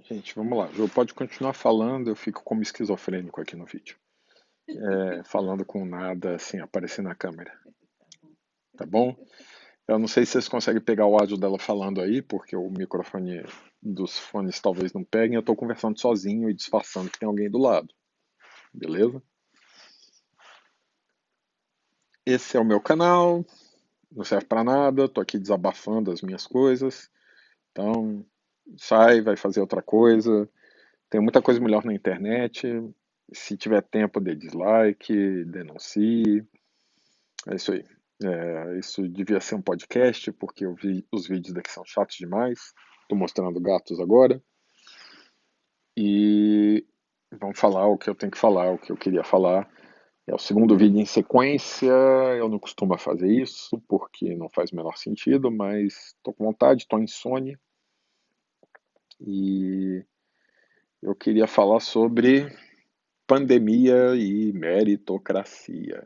Gente, vamos lá. Ju, pode continuar falando, eu fico como esquizofrênico aqui no vídeo. Falando com nada, assim, aparecer na câmera. Tá bom? Eu não sei se vocês conseguem pegar o áudio dela falando aí, porque o microfone dos fones talvez não peguem. Eu tô conversando sozinho e disfarçando que tem alguém do lado. Beleza? Esse é o meu canal. Não serve pra nada. Tô aqui desabafando as minhas coisas. Então, sai, vai fazer outra coisa. Tem muita coisa melhor na internet. Se tiver tempo, dê dislike, denuncie. É isso aí. Isso devia ser um podcast, porque os vídeos daqui são chatos demais. Estou mostrando gatos agora. E vamos falar o que eu tenho que falar, o que eu queria falar. É o segundo vídeo em sequência. Eu não costumo fazer isso, porque não faz o menor sentido, mas estou com vontade, estou insônia. E eu queria falar sobre pandemia e meritocracia.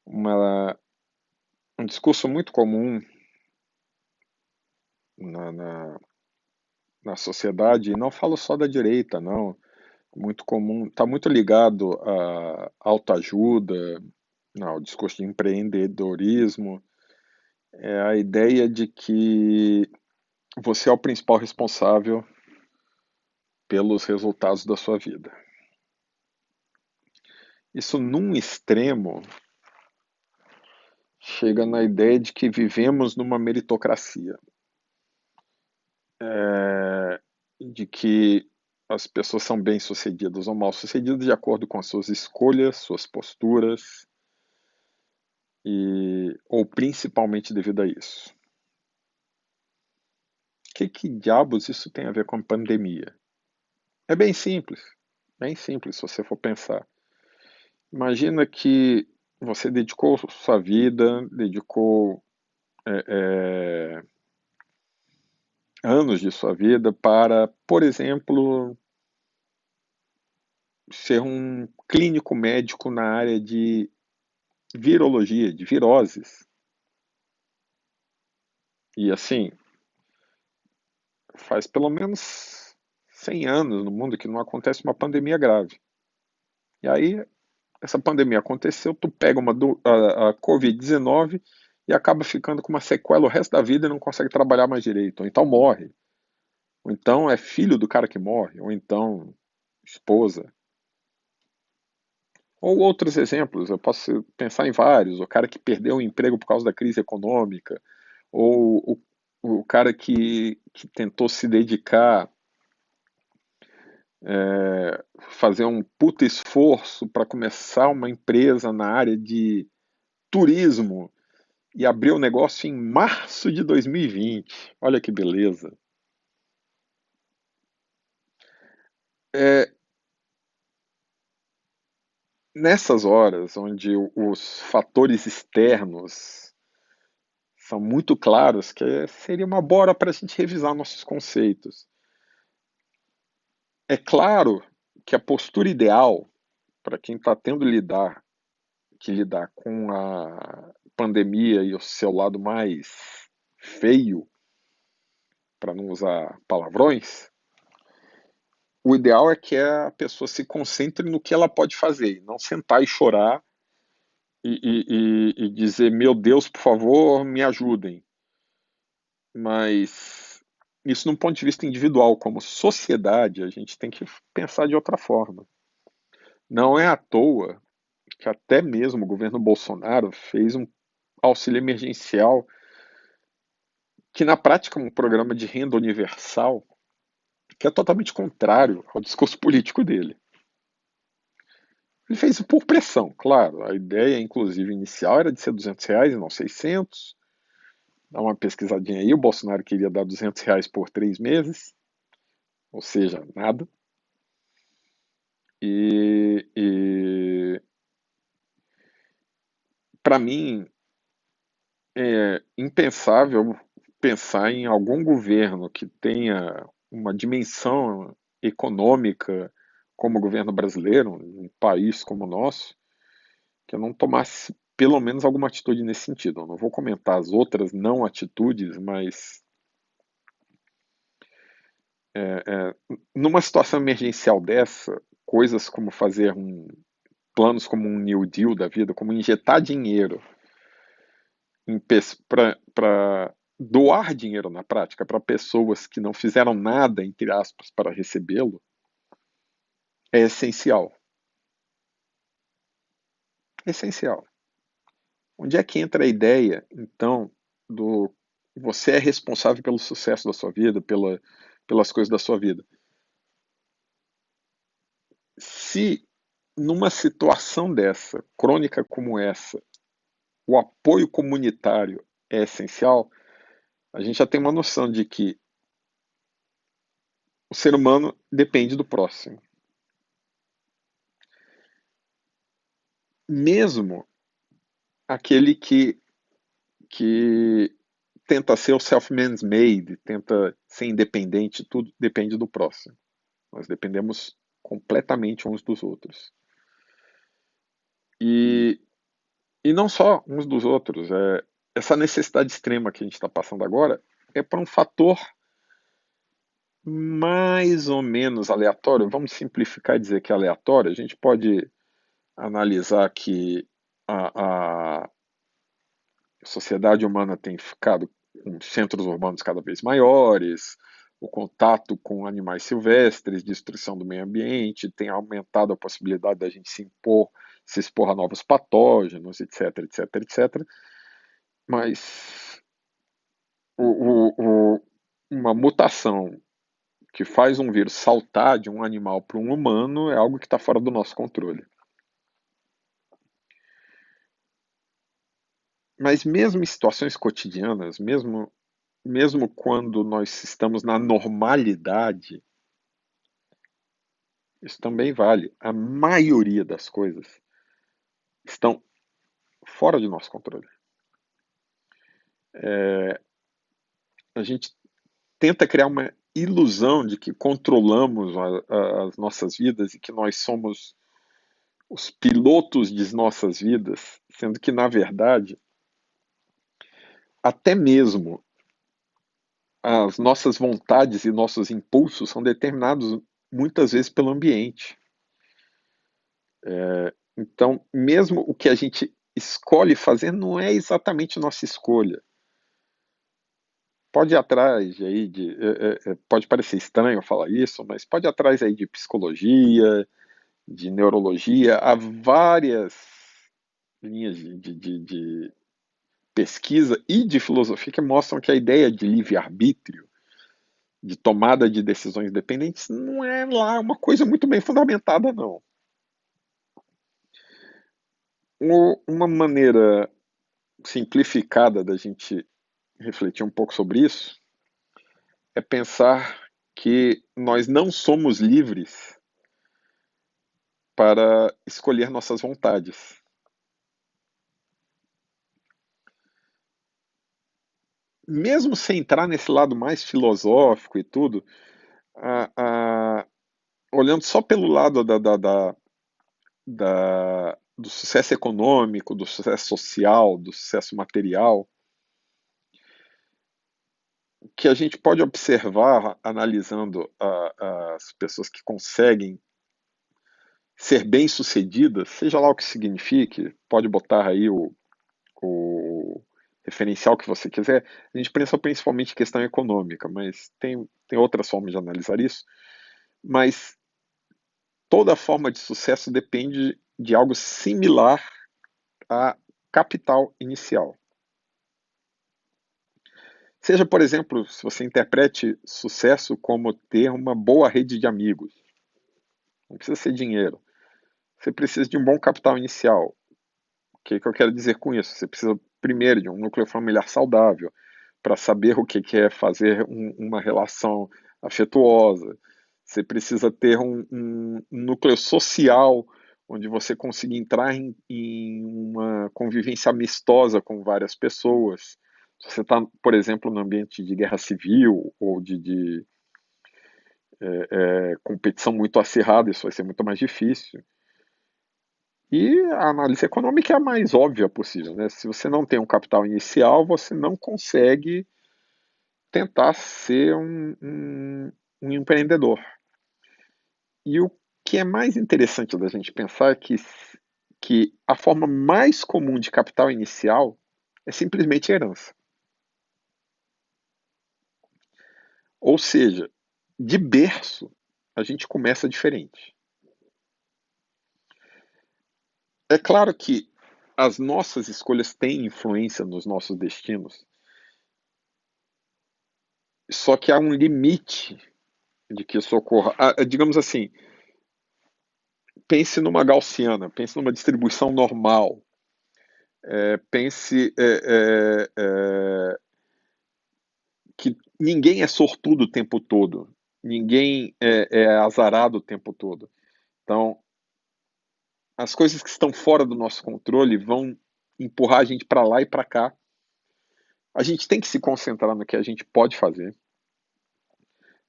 Um discurso muito comum na sociedade, e não falo só da direita, não, muito comum, está muito ligado à autoajuda, ao discurso de empreendedorismo, é a ideia de que você é o principal responsável pelos resultados da sua vida. Isso, num extremo, chega na ideia de que vivemos numa meritocracia, de que as pessoas são bem-sucedidas ou mal-sucedidas de acordo com as suas escolhas, suas posturas, ou principalmente devido a isso. Que diabos isso tem a ver com a pandemia? É bem simples se você for pensar. Imagina que você dedicou sua vida, dedicou é, é, anos de sua vida para, por exemplo, ser um clínico médico na área de virologia, de viroses. E assim, faz pelo menos 100 anos no mundo que não acontece uma pandemia grave. E aí, essa pandemia aconteceu, tu pega a Covid-19 e acaba ficando com uma sequela o resto da vida e não consegue trabalhar mais direito. Ou então morre. Ou então é filho do cara que morre. Ou então esposa. Ou outros exemplos, eu posso pensar em vários. O cara que perdeu o emprego por causa da crise econômica. Ou o cara que tentou se dedicar, fazer um puta esforço para começar uma empresa na área de turismo e abriu o negócio em março de 2020. Olha que beleza. É, Nessas horas onde os fatores externos são muito claros, que seria uma boa hora para a gente revisar nossos conceitos. É claro que a postura ideal para quem está tendo que lidar com a pandemia e o seu lado mais feio, para não usar palavrões, o ideal é que a pessoa se concentre no que ela pode fazer, não sentar e chorar e dizer, meu Deus, por favor, me ajudem. Mas isso, num ponto de vista individual, como sociedade, a gente tem que pensar de outra forma. Não é à toa que até mesmo o governo Bolsonaro fez um auxílio emergencial, que na prática é um programa de renda universal, que é totalmente contrário ao discurso político dele. Ele fez isso por pressão, claro. A ideia, inclusive, inicial era de ser R$ 200 e não 600. Dá uma pesquisadinha aí. O Bolsonaro queria dar R$ 200 por 3 meses, ou seja, nada. E para mim, é impensável pensar em algum governo que tenha uma dimensão econômica como o governo brasileiro, um país como o nosso, que eu não tomasse pelo menos alguma atitude nesse sentido. Eu não vou comentar as outras não atitudes, mas Numa situação emergencial dessa, coisas como fazer planos como um New Deal da vida, como injetar dinheiro para doar dinheiro na prática para pessoas que não fizeram nada, entre aspas, para recebê-lo, é essencial. Essencial. Onde é que entra a ideia, então, do você é responsável pelo sucesso da sua vida, pelas coisas da sua vida? Se numa situação dessa, crônica como essa, o apoio comunitário é essencial, a gente já tem uma noção de que o ser humano depende do próximo. Mesmo aquele que tenta ser o self-man's made, tenta ser independente, tudo depende do próximo. Nós dependemos completamente uns dos outros. E, e não só uns dos outros. Essa necessidade extrema que a gente está passando agora é para um fator mais ou menos aleatório. Vamos simplificar e dizer que é aleatório. A gente pode analisar que a sociedade humana tem ficado com centros urbanos cada vez maiores, o contato com animais silvestres, destruição do meio ambiente, tem aumentado a possibilidade da gente se expor a novos patógenos, etc, etc, etc. Mas uma mutação que faz um vírus saltar de um animal para um humano é algo que está fora do nosso controle. Mas mesmo em situações cotidianas, mesmo quando nós estamos na normalidade, isso também vale. A maioria das coisas estão fora de nosso controle. A gente tenta criar uma ilusão de que controlamos as nossas vidas e que nós somos os pilotos de nossas vidas, sendo que, na verdade, até mesmo as nossas vontades e nossos impulsos são determinados muitas vezes pelo ambiente. Então, mesmo o que a gente escolhe fazer não é exatamente nossa escolha. Pode ir atrás aí pode parecer estranho falar isso, mas pode ir atrás aí de psicologia, de neurologia, há várias linhas de pesquisa e de filosofia que mostram que a ideia de livre-arbítrio, de tomada de decisões dependentes, não é lá uma coisa muito bem fundamentada, não. Uma maneira simplificada da gente refletir um pouco sobre isso é pensar que nós não somos livres para escolher nossas vontades. Mesmo sem entrar nesse lado mais filosófico e tudo, a, a, olhando só pelo lado do sucesso econômico, do sucesso social, do sucesso material, que a gente pode observar analisando as pessoas que conseguem ser bem-sucedidas, seja lá o que signifique, pode botar aí o referencial que você quiser, a gente pensa principalmente em questão econômica, mas tem outras formas de analisar isso. Mas toda forma de sucesso depende de algo similar a capital inicial. Seja, por exemplo, se você interprete sucesso como ter uma boa rede de amigos. Não precisa ser dinheiro. Você precisa de um bom capital inicial. O que eu quero dizer com isso? Você precisa, primeiro, de um núcleo familiar saudável, para saber o que é fazer uma relação afetuosa. Você precisa ter um núcleo social onde você consiga entrar em uma convivência amistosa com várias pessoas. Se você está, por exemplo, no ambiente de guerra civil ou de competição muito acirrada, isso vai ser muito mais difícil. E a análise econômica é a mais óbvia possível, né? Se você não tem um capital inicial, você não consegue tentar ser um empreendedor. E o que é mais interessante da gente pensar é que a forma mais comum de capital inicial é simplesmente herança. Ou seja, de berço, a gente começa diferente. É claro que as nossas escolhas têm influência nos nossos destinos, só que há um limite de que isso ocorra. Digamos assim, pense numa gaussiana, pense numa distribuição normal, pense que ninguém é sortudo o tempo todo, ninguém é azarado o tempo todo. Então, as coisas que estão fora do nosso controle vão empurrar a gente para lá e para cá. A gente tem que se concentrar no que a gente pode fazer.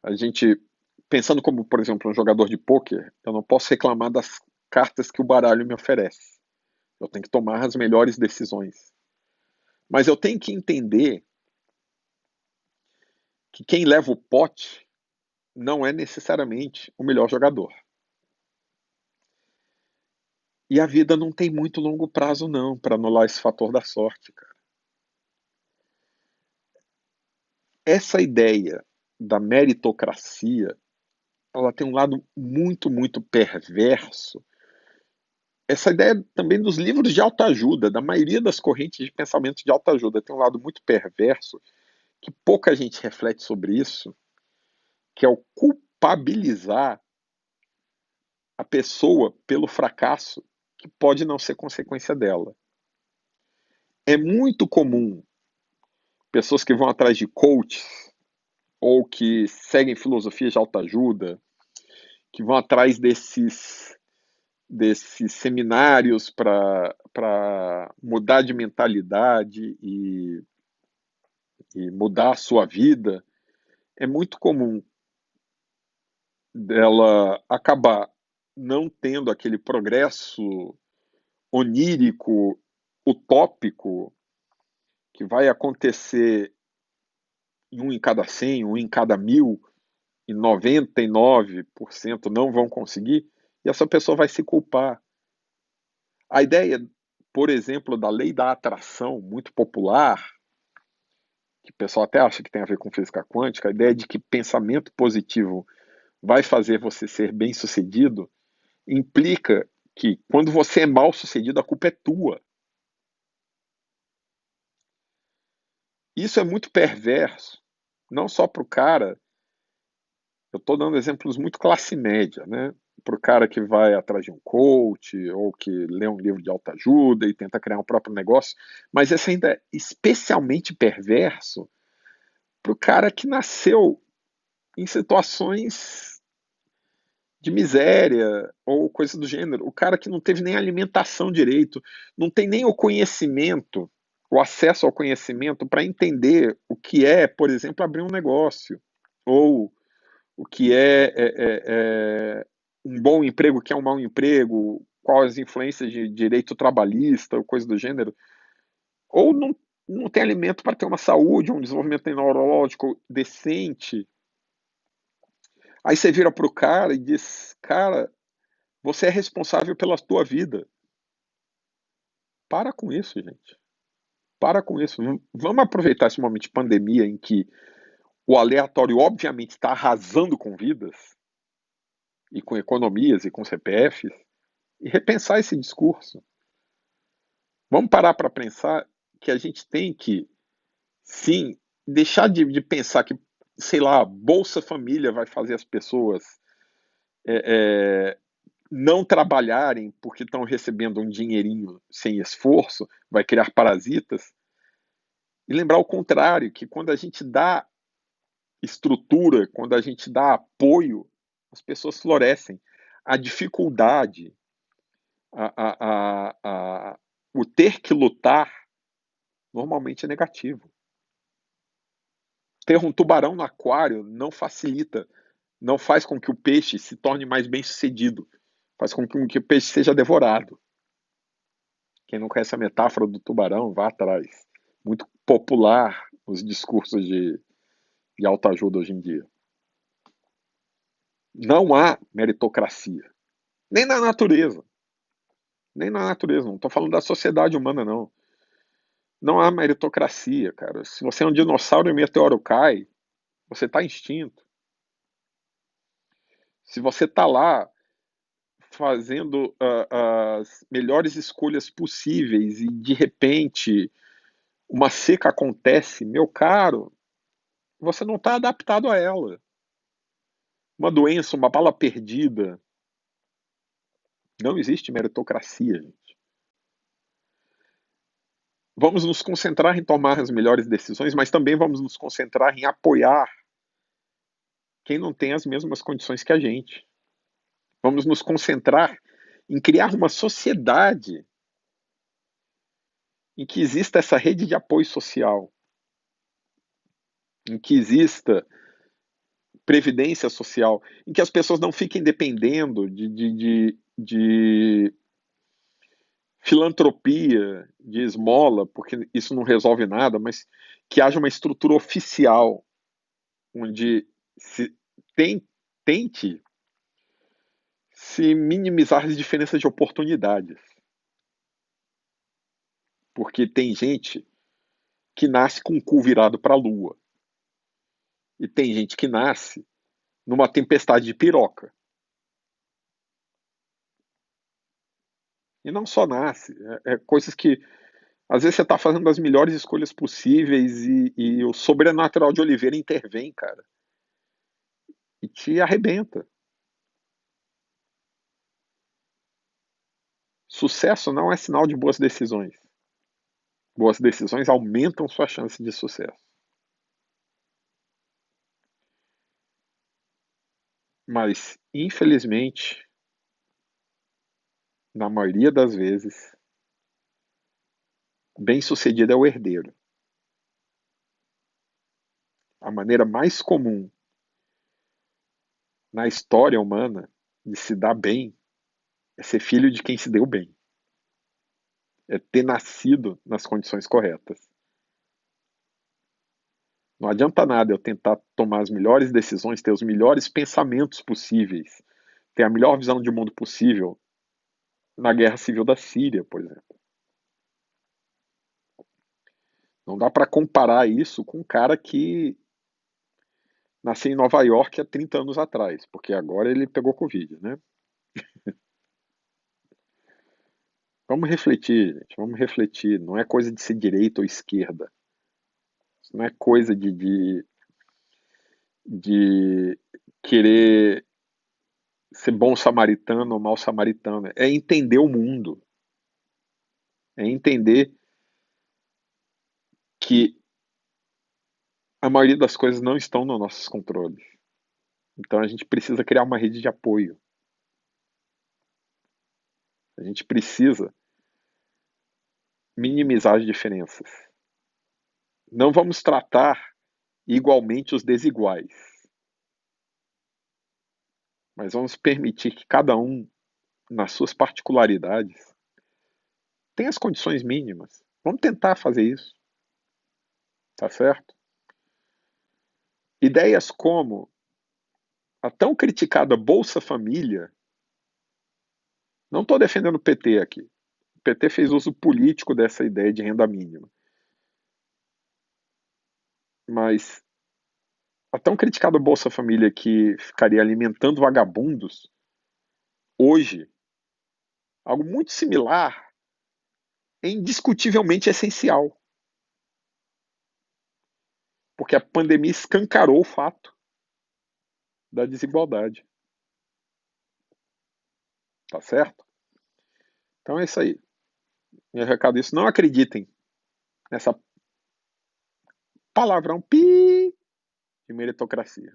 A gente, pensando como, por exemplo, um jogador de pôquer, eu não posso reclamar das cartas que o baralho me oferece. Eu tenho que tomar as melhores decisões. Mas eu tenho que entender que quem leva o pote não é necessariamente o melhor jogador. E a vida não tem muito longo prazo, não, para anular esse fator da sorte, cara. Essa ideia da meritocracia, ela tem um lado muito, muito perverso. Essa ideia também dos livros de autoajuda, da maioria das correntes de pensamento de autoajuda, tem um lado muito perverso, que pouca gente reflete sobre isso, que é o culpabilizar a pessoa pelo fracasso que pode não ser consequência dela. É muito comum pessoas que vão atrás de coaches ou que seguem filosofias de autoajuda, que vão atrás desses seminários para mudar de mentalidade e mudar a sua vida, é muito comum dela acabar não tendo aquele progresso onírico, utópico, que vai acontecer em um em cada 100, um em cada 1000, e 99% não vão conseguir, e essa pessoa vai se culpar. A ideia, por exemplo, da lei da atração, muito popular, que o pessoal até acha que tem a ver com física quântica, a ideia de que pensamento positivo vai fazer você ser bem-sucedido, implica que quando você é mal-sucedido, a culpa é tua. Isso é muito perverso, não só para o cara, eu estou dando exemplos muito classe média, né? Para o cara que vai atrás de um coach ou que lê um livro de autoajuda e tenta criar um próprio negócio, mas esse ainda é especialmente perverso para o cara que nasceu em situações de miséria ou coisa do gênero. O cara que não teve nem alimentação direito, não tem nem o conhecimento, o acesso ao conhecimento para entender o que é, por exemplo, abrir um negócio, ou o que um bom emprego, o que é um mau emprego, quais as influências de direito trabalhista, ou coisa do gênero, ou não tem alimento para ter uma saúde, um desenvolvimento neurológico decente. Aí você vira pro cara e diz, cara, você é responsável pela tua vida. Para com isso, gente. Para com isso. Vamos aproveitar esse momento de pandemia em que o aleatório, obviamente, está arrasando com vidas, e com economias, e com CPFs, e repensar esse discurso. Vamos parar para pensar que a gente tem que, sim, deixar de pensar que, sei lá, Bolsa Família vai fazer as pessoas é, é, não trabalharem porque estão recebendo um dinheirinho sem esforço, vai criar parasitas, e lembrar o contrário, que quando a gente dá estrutura, quando a gente dá apoio, as pessoas florescem. A dificuldade, o ter que lutar, normalmente é negativo. Ter um tubarão no aquário não facilita, não faz com que o peixe se torne mais bem sucedido, faz com que o peixe seja devorado. Quem não conhece a metáfora do tubarão, vá atrás. Muito popular os discursos de autoajuda hoje em dia. Não há meritocracia. Nem na natureza. Nem na natureza. Não estou falando da sociedade humana, não. Não há meritocracia, cara. Se você é um dinossauro e o meteoro cai, você está extinto. Se você está lá fazendo as melhores escolhas possíveis e de repente uma seca acontece, meu caro, você não está adaptado a ela. Uma doença, uma bala perdida. Não existe meritocracia, gente. Vamos nos concentrar em tomar as melhores decisões, mas também vamos nos concentrar em apoiar quem não tem as mesmas condições que a gente. Vamos nos concentrar em criar uma sociedade em que exista essa rede de apoio social, em que exista previdência social, em que as pessoas não fiquem dependendo de filantropia, de esmola, porque isso não resolve nada, mas que haja uma estrutura oficial onde se tente se minimizar as diferenças de oportunidades. Porque tem gente que nasce com o cu virado para a lua. E tem gente que nasce numa tempestade de piroca. E não só nasce, coisas que às vezes você está fazendo as melhores escolhas possíveis e o sobrenatural de Oliveira intervém, cara, e te arrebenta. Sucesso não é sinal de boas decisões. Boas decisões aumentam sua chance de sucesso. Mas, infelizmente, na maioria das vezes, bem-sucedido é o herdeiro. A maneira mais comum na história humana de se dar bem é ser filho de quem se deu bem. É ter nascido nas condições corretas. Não adianta nada eu tentar tomar as melhores decisões, ter os melhores pensamentos possíveis, ter a melhor visão de mundo possível na guerra civil da Síria, por exemplo. Não dá para comparar isso com um cara que nasceu em Nova York há 30 anos atrás, porque agora ele pegou Covid, né? Vamos refletir, gente, vamos refletir. Não é coisa de ser direita ou esquerda. Isso não é coisa de querer ser bom samaritano ou mau samaritano. É entender o mundo. É entender que a maioria das coisas não estão nos nossos controles. Então a gente precisa criar uma rede de apoio. A gente precisa minimizar as diferenças. Não vamos tratar igualmente os desiguais, mas vamos permitir que cada um, nas suas particularidades, tenha as condições mínimas. Vamos tentar fazer isso, tá certo? Ideias como a tão criticada Bolsa Família, não estou defendendo o PT aqui. O PT fez uso político dessa ideia de renda mínima. Mas a tão criticada Bolsa Família que ficaria alimentando vagabundos, hoje, algo muito similar é indiscutivelmente essencial. Porque a pandemia escancarou o fato da desigualdade. Tá certo? Então é isso aí. Meu recado é isso. Não acreditem nessa palavrão pi de meritocracia.